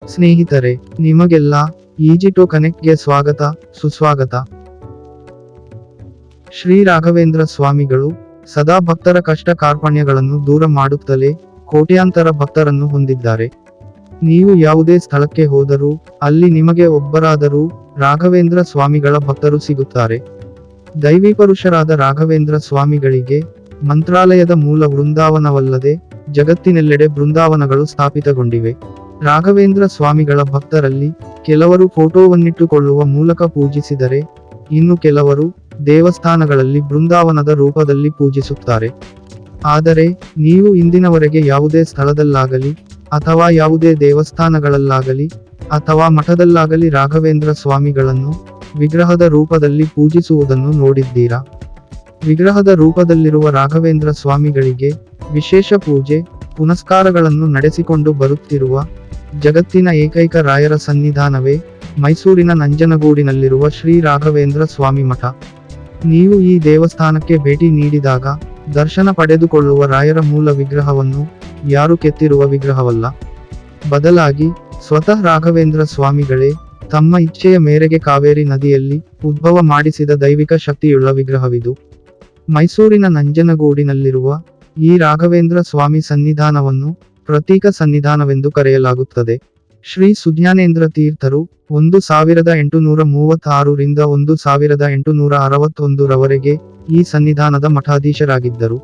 ಸ್ನೇಹಿತರೆ, ನಿಮಗೆಲ್ಲ ಈಜಿಟೋ ಕನೆಕ್ಟ್ಗೆ ಸ್ವಾಗತ, ಸುಸ್ವಾಗತ. ಶ್ರೀ ರಾಘವೇಂದ್ರ ಸ್ವಾಮಿಗಳು ಸದಾ ಭಕ್ತರ ಕಷ್ಟ ಕಾರ್ಪಣ್ಯಗಳನ್ನು ದೂರ ಮಾಡುತ್ತಲೇ ಕೋಟ್ಯಾಂತರ ಭಕ್ತರನ್ನು ಹೊಂದಿದ್ದಾರೆ. ನೀವು ಯಾವುದೇ ಸ್ಥಳಕ್ಕೆ ಹೋದರೂ ಅಲ್ಲಿ ನಿಮಗೆ ಒಬ್ಬರಾದರೂ ರಾಘವೇಂದ್ರ ಸ್ವಾಮಿಗಳ ಭಕ್ತರು ಸಿಗುತ್ತಾರೆ. ದೈವೀಪುರುಷರಾದ ರಾಘವೇಂದ್ರ ಸ್ವಾಮಿಗಳಿಗೆ ಮಂತ್ರಾಲಯದ ಮೂಲ ವೃಂದಾವನವಲ್ಲದೆ ಜಗತ್ತಿನೆಲ್ಲೆಡೆ ಬೃಂದಾವನಗಳು ಸ್ಥಾಪಿತಗೊಂಡಿವೆ. ರಾಘವೇಂದ್ರ ಸ್ವಾಮಿಗಳ ಭಕ್ತರಲ್ಲಿ ಕೆಲವರು ಫೋಟೋವನ್ನಿಟ್ಟುಕೊಳ್ಳುವ ಮೂಲಕ ಪೂಜಿಸಿದರೆ, ಇನ್ನು ಕೆಲವರು ದೇವಸ್ಥಾನಗಳಲ್ಲಿ ಬೃಂದಾವನದ ರೂಪದಲ್ಲಿ ಪೂಜಿಸುತ್ತಾರೆ. ಆದರೆ ನೀವು ಇಂದಿನವರೆಗೆ ಯಾವುದೇ ಸ್ಥಳದಲ್ಲಾಗಲಿ ಅಥವಾ ಯಾವುದೇ ದೇವಸ್ಥಾನಗಳಲ್ಲಾಗಲಿ ಅಥವಾ ಮಠದಲ್ಲಾಗಲಿ ರಾಘವೇಂದ್ರ ಸ್ವಾಮಿಗಳನ್ನು ವಿಗ್ರಹದ ರೂಪದಲ್ಲಿ ಪೂಜಿಸುವುದನ್ನು ನೋಡಿದ್ದೀರಾ? ವಿಗ್ರಹದ ರೂಪದಲ್ಲಿರುವ ರಾಘವೇಂದ್ರ ಸ್ವಾಮಿಗಳಿಗೆ ವಿಶೇಷ ಪೂಜೆ ಪುನಸ್ಕಾರಗಳನ್ನು ನಡೆಸಿಕೊಂಡು ಬರುತ್ತಿರುವ ಜಗತ್ತಿನ ಏಕೈಕ ರಾಯರ ಸನ್ನಿಧಾನವೇ ಮೈಸೂರಿನ ನಂಜನಗೂಡಿನಲ್ಲಿರುವ ಶ್ರೀ ರಾಘವೇಂದ್ರ ಸ್ವಾಮಿ ಮಠ. ನೀವು ಈ ದೇವಸ್ಥಾನಕ್ಕೆ ಭೇಟಿ ನೀಡಿದಾಗ ದರ್ಶನ ಪಡೆದುಕೊಳ್ಳುವ ರಾಯರ ಮೂಲ ವಿಗ್ರಹವನ್ನು ಯಾರು ಕೆತ್ತಿರುವ ವಿಗ್ರಹವಲ್ಲ, ಬದಲಾಗಿ ಸ್ವತಃ ರಾಘವೇಂದ್ರ ಸ್ವಾಮಿಗಳೇ ತಮ್ಮ ಇಚ್ಛೆಯ ಮೇರೆಗೆ ಕಾವೇರಿ ನದಿಯಲ್ಲಿ ಉದ್ಭವ ಮಾಡಿಸಿದ ದೈವಿಕ ಶಕ್ತಿಯುಳ್ಳ ವಿಗ್ರಹವಿದು. ಮೈಸೂರಿನ ನಂಜನಗೂಡಿನಲ್ಲಿರುವ ಈ ರಾಘವೇಂದ್ರ ಸ್ವಾಮಿ ಸನ್ನಿಧಾನವನ್ನು ಪ್ರತೀಕ ಸನ್ನಿಧಾನವೆಂದು ಕರೆಯಲಾಗುತ್ತದೆ. ಶ್ರೀ ಸುಜ್ಞಾನೇಂದ್ರ ತೀರ್ಥರು 1836 ರಿಂದ 1861 ರವರೆಗೆ ಈ ಸನ್ನಿಧಾನದ ಮಠಾಧೀಶರಾಗಿದ್ದರು.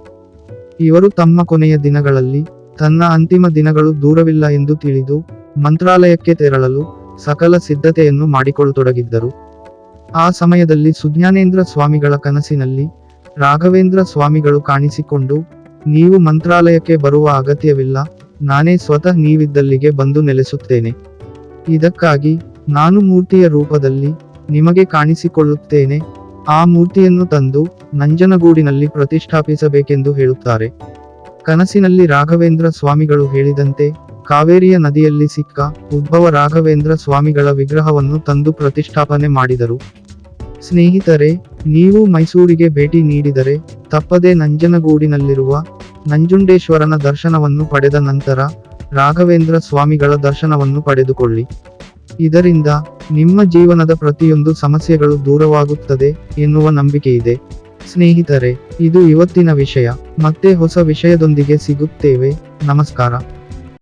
ಇವರು ತಮ್ಮ ಕೊನೆಯ ದಿನಗಳಲ್ಲಿ ತನ್ನ ಅಂತಿಮ ದಿನಗಳು ದೂರವಿಲ್ಲ ಎಂದು ತಿಳಿದು ಮಂತ್ರಾಲಯಕ್ಕೆ ತೆರಳಲು ಸಕಲ ಸಿದ್ಧತೆಯನ್ನು ಮಾಡಿಕೊಳ್ಳತೊಡಗಿದ್ದರು. ಆ ಸಮಯದಲ್ಲಿ ಸುಜ್ಞಾನೇಂದ್ರ ಸ್ವಾಮಿಗಳ ಕನಸಿನಲ್ಲಿ ರಾಘವೇಂದ್ರ ಸ್ವಾಮಿಗಳು ಕಾಣಿಸಿಕೊಂಡು, ನೀವು ಮಂತ್ರಾಲಯಕ್ಕೆ ಬರುವ ಅಗತ್ಯವಿಲ್ಲ, ನಾನೇ ಸ್ವತಃ ನೀವಿದ್ದಲ್ಲಿಗೆ ಬಂದು ನೆಲೆಸುತ್ತೇನೆ. ಇದಕ್ಕಾಗಿ ನಾನು ಮೂರ್ತಿಯ ರೂಪದಲ್ಲಿ ನಿಮಗೆ ಕಾಣಿಸಿಕೊಳ್ಳುತ್ತೇನೆ. ಆ ಮೂರ್ತಿಯನ್ನು ತಂದು ನಂಜನಗೂಡಿನಲ್ಲಿ ಪ್ರತಿಷ್ಠಾಪಿಸಬೇಕೆಂದು ಹೇಳುತ್ತಾರೆ. ಕನಸಿನಲ್ಲಿ ರಾಘವೇಂದ್ರ ಸ್ವಾಮಿಗಳು ಹೇಳಿದಂತೆ ಕಾವೇರಿಯ ನದಿಯಲ್ಲಿ ಸಿಕ್ಕ ಉದ್ಭವ ರಾಘವೇಂದ್ರ ಸ್ವಾಮಿಗಳ ವಿಗ್ರಹವನ್ನು ತಂದು ಪ್ರತಿಷ್ಠಾಪನೆ ಮಾಡಿದರು. ಸ್ನೇಹಿತರೆ, ನೀವು ಮೈಸೂರಿಗೆ ಭೇಟಿ ನೀಡಿದರೆ ತಪ್ಪದೆ ನಂಜನಗೂಡಿನಲ್ಲಿರುವ ನಂಜುಂಡೇಶ್ವರನ ದರ್ಶನವನ್ನು ಪಡೆದ ನಂತರ ರಾಘವೇಂದ್ರ ಸ್ವಾಮಿಗಳ ದರ್ಶನವನ್ನು ಪಡೆದುಕೊಳ್ಳಿ. ಇದರಿಂದ ನಿಮ್ಮ ಜೀವನದ ಪ್ರತಿಯೊಂದು ಸಮಸ್ಯೆಗಳು ದೂರವಾಗುತ್ತದೆ ಎನ್ನುವ ನಂಬಿಕೆಯಿದೆ. ಸ್ನೇಹಿತರೆ, ಇದು ಇವತ್ತಿನ ವಿಷಯ. ಮತ್ತೆ ಹೊಸ ವಿಷಯದೊಂದಿಗೆ ಸಿಗುತ್ತೇವೆ. ನಮಸ್ಕಾರ.